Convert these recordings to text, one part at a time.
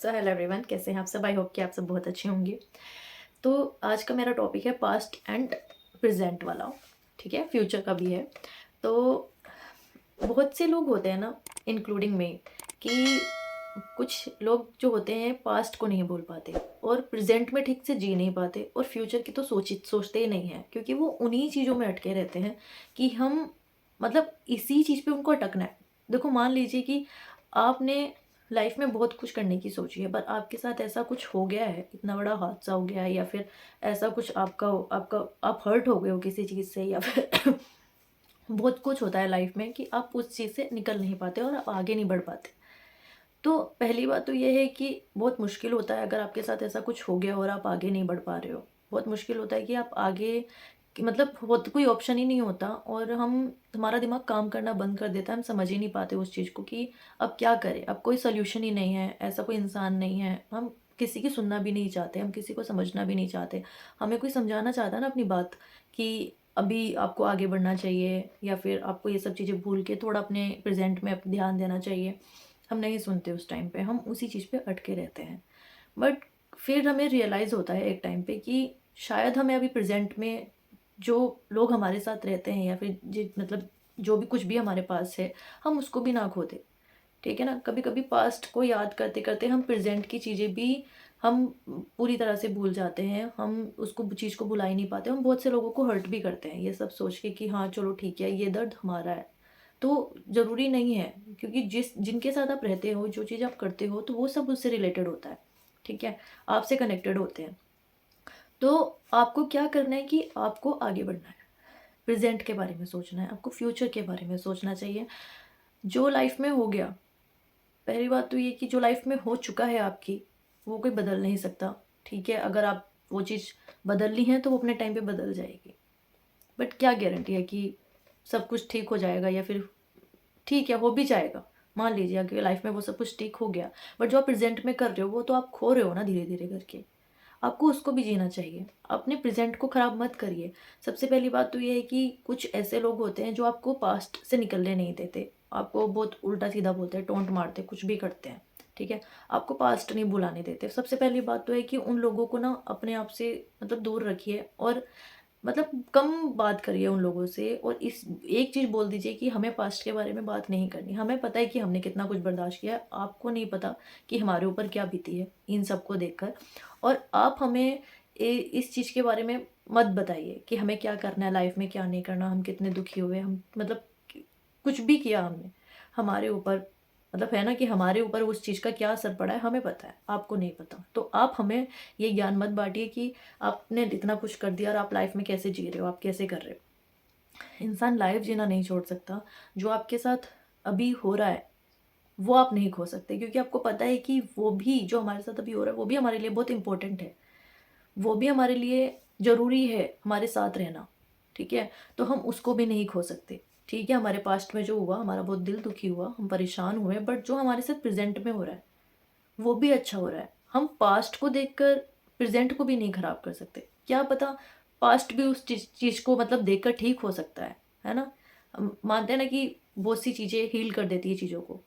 So hello everyone, कैसे हैं आप सब? आई होप कि आप सब बहुत अच्छे होंगे। तो आज का मेरा टॉपिक है पास्ट एंड प्रेजेंट वाला। ठीक है, फ्यूचर का भी है। तो बहुत से लोग होते हैं ना, इंक्लूडिंग मैं, कि कुछ लोग जो होते हैं पास्ट को नहीं भूल पाते और प्रेजेंट में ठीक से जी नहीं पाते और फ्यूचर की तो सोचते ही नहीं हैं, क्योंकि वो उन्हीं चीज़ों में अटके रहते हैं कि हम मतलब इसी चीज़ पे उनको अटकना है। देखो, मान लीजिए कि आपने लाइफ में बहुत कुछ करने की सोची है, पर आपके साथ ऐसा कुछ हो गया है, इतना बड़ा हादसा हो गया है, या फिर ऐसा कुछ आपका आपका आप हर्ट हो गए हो किसी चीज़ से, या फिर बहुत कुछ होता है लाइफ में कि आप उस चीज़ से निकल नहीं पाते और आप आगे नहीं बढ़ पाते। तो पहली बात तो ये है कि बहुत मुश्किल होता है अगर आपके साथ ऐसा कुछ हो गया और आप आगे नहीं बढ़ पा रहे हो। बहुत मुश्किल होता है कि आप आगे कि मतलब होत कोई ऑप्शन ही नहीं होता और हमारा दिमाग काम करना बंद कर देता है। हम समझ ही नहीं पाते उस चीज़ को कि अब क्या करें? अब कोई सॉल्यूशन ही नहीं है, ऐसा कोई इंसान नहीं है। हम किसी की सुनना भी नहीं चाहते, हम किसी को समझना भी नहीं चाहते। हमें कोई समझाना चाहता है ना अपनी बात कि अभी आपको आगे बढ़ना चाहिए, या फिर आपको ये सब चीज़ें भूल के थोड़ा अपने प्रेज़ेंट में ध्यान देना चाहिए। हम नहीं सुनते उस टाइम पे, हम उसी चीज़ पे अटके रहते हैं। बट फिर हमें रियलाइज़ होता है एक टाइम पे कि शायद हमें अभी प्रेज़ेंट में जो लोग हमारे साथ रहते हैं, या फिर मतलब जो भी कुछ भी हमारे पास है, हम उसको भी ना खो दें। ठीक है ना? कभी-कभी पास्ट को याद करते-करते हम प्रेज़ेंट की चीज़ें भी हम पूरी तरह से भूल जाते हैं। हम उसको चीज़ को भुला ही नहीं पाते। हम बहुत से लोगों को हर्ट भी करते हैं, ये सब सोच के कि हाँ, चलो ठीक है, ये दर्द हमारा है। तो ज़रूरी नहीं है, क्योंकि जिनके साथ आप रहते हो, जो चीज़ आप करते हो, तो वो सब उससे रिलेटेड होता है। ठीक है? आपसे कनेक्टेड होते हैं। तो आपको क्या करना है कि आपको आगे बढ़ना है। प्रेज़ेंट के बारे में सोचना है, आपको फ्यूचर के बारे में सोचना चाहिए। जो लाइफ़ में हो गया, पहली बात तो ये कि जो लाइफ़ में हो चुका है आपकी, वो कोई बदल नहीं सकता। ठीक है? अगर आप वो चीज़ बदलनी है, तो वो अपने टाइम पे बदल जाएगी। बट क्या गारंटी है कि सब कुछ ठीक हो जाएगा, या फिर ठीक है, हो भी जाएगा। मान लीजिए आपकी लाइफ़ में वो सब कुछ ठीक हो गया, बट जो आप प्रेज़ेंट में कर रहे हो, वो तो आप खो रहे हो ना धीरे-धीरे करके। आपको उसको भी जीना चाहिए। अपने प्रेज़ेंट को ख़राब मत करिए। सबसे पहली बात तो ये है कि कुछ ऐसे लोग होते हैं जो आपको पास्ट से निकलने नहीं देते। आपको बहुत उल्टा-सीधा बोलते हैं, टोंट मारते हैं, कुछ भी करते हैं। ठीक है? आपको पास्ट नहीं भुलाने देते। सबसे पहली बात तो है कि उन लोगों को ना अपने आप से मतलब दूर रखिए, और मतलब कम बात करिए उन लोगों से, और इस एक चीज़ बोल दीजिए कि हमें पास्ट के बारे में बात नहीं करनी। हमें पता है कि हमने कितना कुछ बर्दाश्त किया है, आपको नहीं पता कि हमारे ऊपर क्या बीती है इन सबको देखकर। और आप हमें इस चीज़ के बारे में मत बताइए कि हमें क्या करना है लाइफ में, क्या नहीं करना, हम कितने दुखी हुए, हम मतलब कुछ भी किया हमने हमारे ऊपर, मतलब है ना कि हमारे ऊपर उस चीज़ का क्या असर पड़ा है हमें पता है, आपको नहीं पता। तो आप हमें ये ज्ञान मत बांटिए कि आपने इतना कुछ कर दिया और आप लाइफ में कैसे जी रहे हो, आप कैसे कर रहे हो। इंसान लाइफ जीना नहीं छोड़ सकता। जो आपके साथ अभी हो रहा है, वो आप नहीं खो सकते, क्योंकि आपको पता है कि वो भी जो हमारे साथ अभी हो रहा है, वो भी हमारे लिए बहुत इंपॉर्टेंट है। वो भी हमारे लिए ज़रूरी है, हमारे साथ रहना। ठीक है? तो हम उसको भी नहीं खो सकते। ठीक है, हमारे पास्ट में जो हुआ, हमारा बहुत दिल दुखी हुआ, हम परेशान हुए, बट जो हमारे साथ प्रेज़ेंट में हो रहा है, वो भी अच्छा हो रहा है। हम पास्ट को देखकर प्रेज़ेंट को भी नहीं खराब कर सकते। क्या पता पास्ट भी उस चीज़ को मतलब देखकर ठीक हो सकता है ना? हम मानते हैं ना कि बहुत सी चीज़ें हील कर देती है चीज़ों को।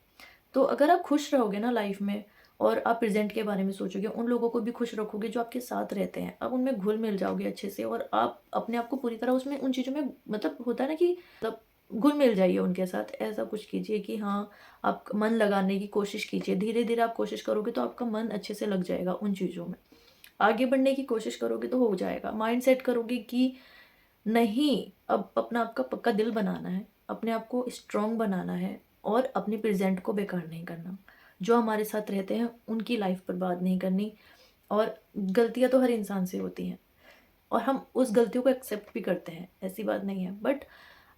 तो अगर आप खुश रहोगे ना लाइफ में, और आप प्रेज़ेंट के बारे में सोचोगे, उन लोगों को भी खुश रखोगे जो आपके साथ रहते हैं, आप उनमें घुल-मिल जाओगे अच्छे से, और आप अपने आप को पूरी तरह उसमें उन चीज़ों में मतलब होता है ना कि मतलब घुल-मिल जाइए उनके साथ। ऐसा कुछ कीजिए कि हाँ, आप मन लगाने की कोशिश कीजिए। धीरे-धीरे आप कोशिश करोगे तो आपका मन अच्छे से लग जाएगा उन चीज़ों में। आगे बढ़ने की कोशिश करोगे तो हो जाएगा। माइंड सेट करोगे कि नहीं, अब अपना आपका पक्का दिल बनाना है, अपने आप को स्ट्रॉन्ग बनाना है, और अपने प्रेज़ेंट को बेकार नहीं करना। जो हमारे साथ रहते हैं, उनकी लाइफ़ बर्बाद नहीं करनी। और गलतियाँ तो हर इंसान से होती हैं, और हम उस गलतियों को एक्सेप्ट भी करते हैं, ऐसी बात नहीं है। बट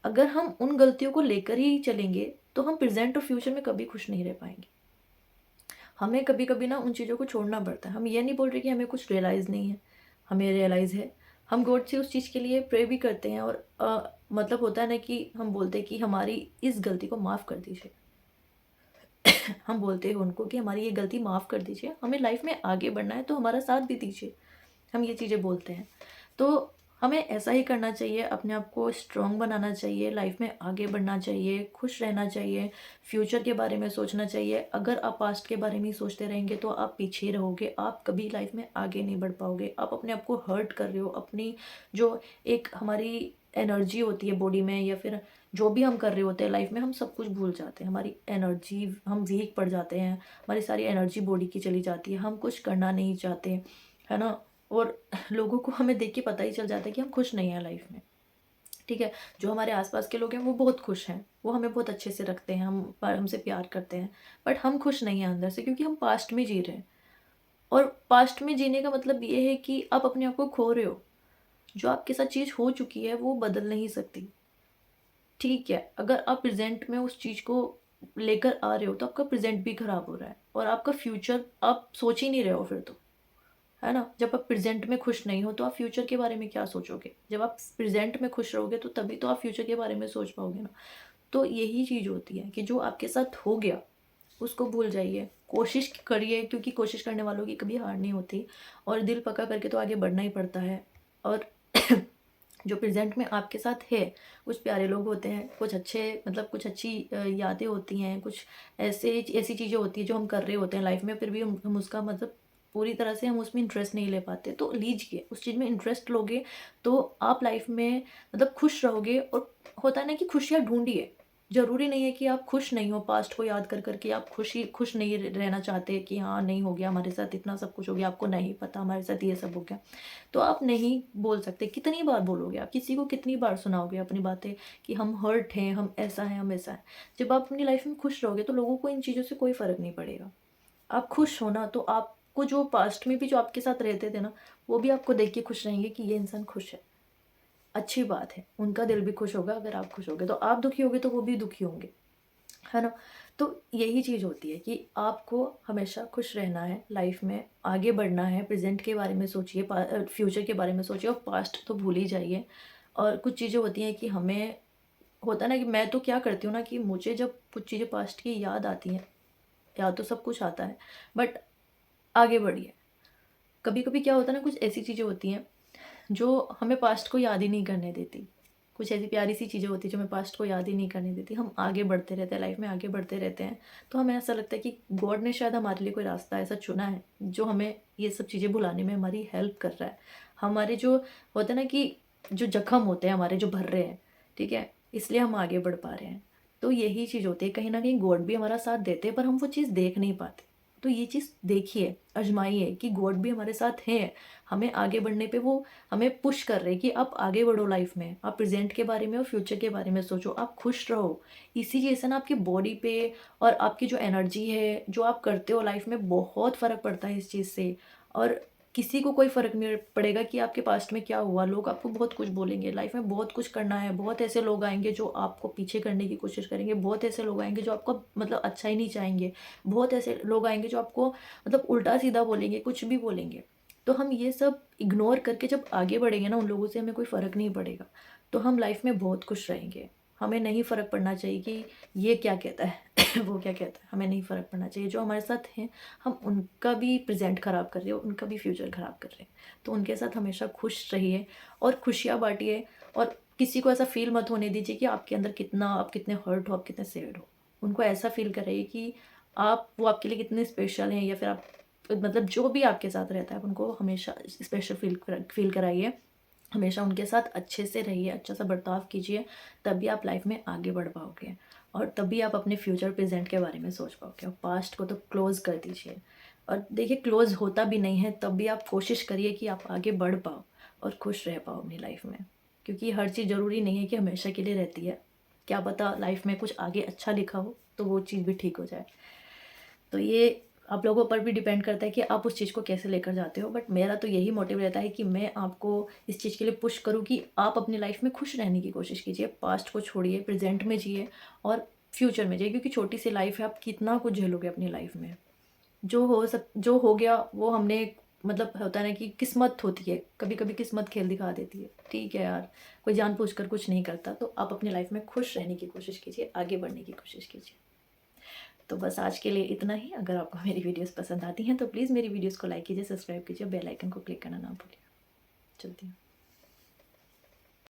अगर हम उन गलतियों को लेकर ही चलेंगे, तो हम प्रेज़ेंट और फ्यूचर में कभी खुश नहीं रह पाएँगे। हमें कभी-कभी ना उन चीज़ों को छोड़ना पड़ता है। हम ये नहीं बोल रहे कि हमें कुछ रियलाइज़ नहीं है, हमें रियलाइज़ है। हम गॉड से उस चीज़ के लिए प्रे भी करते हैं, और मतलब होता है ना कि हम बोलते हैं कि हमारी इस गलती को माफ़ कर दीजिए। हम बोलते हैं उनको कि हमारी ये गलती माफ़ कर दीजिए, हमें लाइफ़ में आगे बढ़ना है, तो हमारा साथ भी दीजिए। हम ये चीज़ें बोलते हैं। तो हमें ऐसा ही करना चाहिए, अपने आप को स्ट्रॉन्ग बनाना चाहिए, लाइफ में आगे बढ़ना चाहिए, खुश रहना चाहिए, फ्यूचर के बारे में सोचना चाहिए। अगर आप पास्ट के बारे में ही सोचते रहेंगे तो आप पीछे ही रहोगे, आप कभी लाइफ में आगे नहीं बढ़ पाओगे। आप अपने आप को हर्ट कर रहे हो, अपनी जो एक हमारी एनर्जी होती है बॉडी में, या फिर जो भी हम कर रहे होते हैं लाइफ में, हम सब कुछ भूल जाते हैं। हमारी एनर्जी, हम वीक पड़ जाते हैं, हमारी सारी एनर्जी बॉडी की चली जाती है, हम कुछ करना नहीं चाहते, है ना। और लोगों को हमें देख के पता ही चल जाता है कि हम खुश नहीं हैं लाइफ में, ठीक है। जो हमारे आसपास के लोग हैं वो बहुत खुश हैं, वो हमें बहुत अच्छे से रखते हैं, हमसे प्यार करते हैं, बट हम खुश नहीं हैं अंदर से, क्योंकि हम पास्ट में जी रहे हैं। और पास्ट में जीने का मतलब ये है कि आप अपने आप को खो रहे हो। जो आपके साथ चीज़ हो चुकी है वो बदल नहीं सकती, ठीक है। अगर आप प्रेजेंट में उस चीज़ को लेकर आ रहे हो तो आपका प्रेजेंट भी खराब हो रहा है, और आपका फ्यूचर आप सोच ही नहीं रहे हो फिर तो, है ना। जब आप प्रेजेंट में खुश नहीं हो तो आप फ्यूचर के बारे में क्या सोचोगे। जब आप प्रेजेंट में खुश रहोगे तो तभी तो आप फ्यूचर के बारे में सोच पाओगे ना। तो यही चीज़ होती है कि जो आपके साथ हो गया उसको भूल जाइए, कोशिश करिए, क्योंकि कोशिश करने वालों की कभी हार नहीं होती, और दिल पक्का करके तो आगे बढ़ना ही पड़ता है। और जो प्रेजेंट में आपके साथ है, कुछ प्यारे लोग होते हैं, कुछ अच्छे, मतलब कुछ अच्छी यादें होती हैं, कुछ ऐसी चीज़ें होती हैं जो हम कर रहे होते हैं लाइफ में, फिर भी हम उसका मतलब पूरी तरह से हम उसमें इंटरेस्ट नहीं ले पाते। तो लीजिए, उस चीज़ में इंटरेस्ट लोगे तो आप लाइफ में मतलब खुश रहोगे। और होता है ना कि खुशियाँ ढूंढिए, ज़रूरी नहीं है कि आप खुश नहीं हो, पास्ट को याद कर के आप खुश नहीं रहना चाहते कि हाँ नहीं हो गया हमारे साथ, इतना सब कुछ हो गया, आपको नहीं पता हमारे साथ ये सब हो गया। तो आप नहीं बोल सकते, कितनी बार बोलोगे आप, किसी को कितनी बार सुनाओगे अपनी बातें कि हम हर्ट हैं, हम ऐसा हैं, हम ऐसा हैं। जब आप अपनी लाइफ में खुश रहोगे तो लोगों को इन चीज़ों से कोई फ़र्क नहीं पड़ेगा। आप खुश हो ना, तो आपको जो पास्ट में भी जो आपके साथ रहते थे ना, वो भी आपको देख के खुश रहेंगे कि ये इंसान खुश है। अच्छी बात है, उनका दिल भी खुश होगा अगर आप खुश होगे, तो आप दुखी होगे तो वो भी दुखी होंगे, है ना। तो यही चीज़ होती है कि आपको हमेशा खुश रहना है, लाइफ में आगे बढ़ना है, प्रेजेंट के बारे में सोचिए, फ्यूचर के बारे में सोचिए, और पास्ट तो भूल ही जाइए। और कुछ चीज़ें होती हैं कि हमें होता है ना कि मैं तो क्या करती हूँ ना कि मुझे जब कुछ चीज़ें पास्ट की याद आती हैं, याद तो सब कुछ आता है, बट आगे बढ़िए। कभी कभी क्या होता है ना, कुछ ऐसी चीज़ें होती हैं जो हमें पास्ट को याद ही नहीं करने देती। कुछ ऐसी प्यारी सी चीज़ें होती हैं जो हमें पास्ट को याद ही नहीं करने देती। हम आगे बढ़ते रहते हैं, लाइफ में आगे बढ़ते रहते हैं। तो हमें ऐसा लगता है कि गॉड ने शायद हमारे लिए कोई रास्ता ऐसा चुना है जो हमें ये सब चीज़ें भुलाने में हमारी हेल्प कर रहा है। हमारे जो होते हैं ना कि जो जख्म होते हैं हमारे, जो भर रहे हैं, ठीक है, इसलिए हम आगे बढ़ पा रहे हैं। तो यही चीज़ होती है, कहीं ना कहीं गॉड भी हमारा साथ देते हैं, पर हम वो चीज़ देख नहीं पाते। तो ये चीज़ देखिए, आजमाइए कि गॉड भी हमारे साथ है, हमें आगे बढ़ने पे वो हमें पुश कर रहे हैं कि आप आगे बढ़ो लाइफ में, आप प्रेजेंट के बारे में और फ्यूचर के बारे में सोचो, आप खुश रहो। इसी चीज़ से ना आपकी बॉडी पे और आपकी जो एनर्जी है, जो आप करते हो लाइफ में, बहुत फ़र्क पड़ता है इस चीज़ से। और किसी को कोई फ़र्क नहीं पड़ेगा कि आपके पास्ट में क्या हुआ। लोग आपको बहुत कुछ बोलेंगे, लाइफ में बहुत कुछ करना है, बहुत ऐसे लोग आएंगे जो आपको पीछे करने की कोशिश करेंगे, बहुत ऐसे लोग आएंगे जो आपको मतलब अच्छा ही नहीं चाहेंगे, बहुत ऐसे लोग आएंगे जो आपको मतलब उल्टा सीधा बोलेंगे, कुछ भी बोलेंगे। तो हम ये सब इग्नोर करके जब आगे बढ़ेंगे ना, उन लोगों से हमें कोई फ़र्क नहीं पड़ेगा, तो हम लाइफ में बहुत खुश रहेंगे। हमें नहीं फ़र्क पड़ना चाहिए कि ये क्या कहता है वो क्या कहता है, हमें नहीं फ़र्क पड़ना चाहिए। जो हमारे साथ हैं, हम उनका भी प्रेजेंट ख़राब कर रहे हो, उनका भी फ्यूचर ख़राब कर रहे हैं, तो उनके साथ हमेशा खुश रहिए और खुशियाँ बांटिए। और किसी को ऐसा फील मत होने दीजिए कि आपके अंदर कितना, आप कितने हर्ट हो, आप कितने सैड हो। उनको ऐसा फील कराइए कि आप, वो आपके लिए कितने स्पेशल हैं, या फिर आप मतलब जो भी आपके साथ रहता है, आप उनको हमेशा स्पेशल फील कराइए। हमेशा उनके साथ अच्छे से रहिए, अच्छा सा बर्ताव कीजिए, तभी आप लाइफ में आगे बढ़ पाओगे, और तभी आप अपने फ्यूचर प्रेजेंट के बारे में सोच पाओगे। और पास्ट को तो क्लोज़ कर दीजिए। और देखिए, क्लोज़ होता भी नहीं है, तब भी आप कोशिश करिए कि आप आगे बढ़ पाओ और खुश रह पाओ अपनी लाइफ में, क्योंकि हर चीज़ ज़रूरी नहीं है कि हमेशा के लिए रहती है। क्या पता लाइफ में कुछ आगे अच्छा लिखा हो तो वो चीज़ भी ठीक हो जाए। तो ये आप लोगों पर भी डिपेंड करता है कि आप उस चीज़ को कैसे लेकर जाते हो। बट मेरा तो यही मोटिव रहता है कि मैं आपको इस चीज़ के लिए पुश करूँ कि आप अपनी लाइफ में खुश रहने की कोशिश कीजिए, पास्ट को छोड़िए, प्रेजेंट में जिए और फ्यूचर में जिए, क्योंकि छोटी सी लाइफ है, आप कितना कुछ झेलोगे अपनी लाइफ में। जो हो गया वो हमने, मतलब होता है ना कि किस्मत होती है, कभी कभी किस्मत खेल दिखा देती है, ठीक है यार, कोई जानबूझ कर कुछ नहीं करता। तो आप अपनी लाइफ में खुश रहने की कोशिश कीजिए, आगे बढ़ने की कोशिश कीजिए। तो बस आज के लिए इतना ही। अगर आपको मेरी वीडियोस पसंद आती हैं तो प्लीज़ मेरी वीडियोस को लाइक कीजिए, सब्सक्राइब कीजिए, बेल आइकन को क्लिक करना ना भूलिए। चलती हूँ।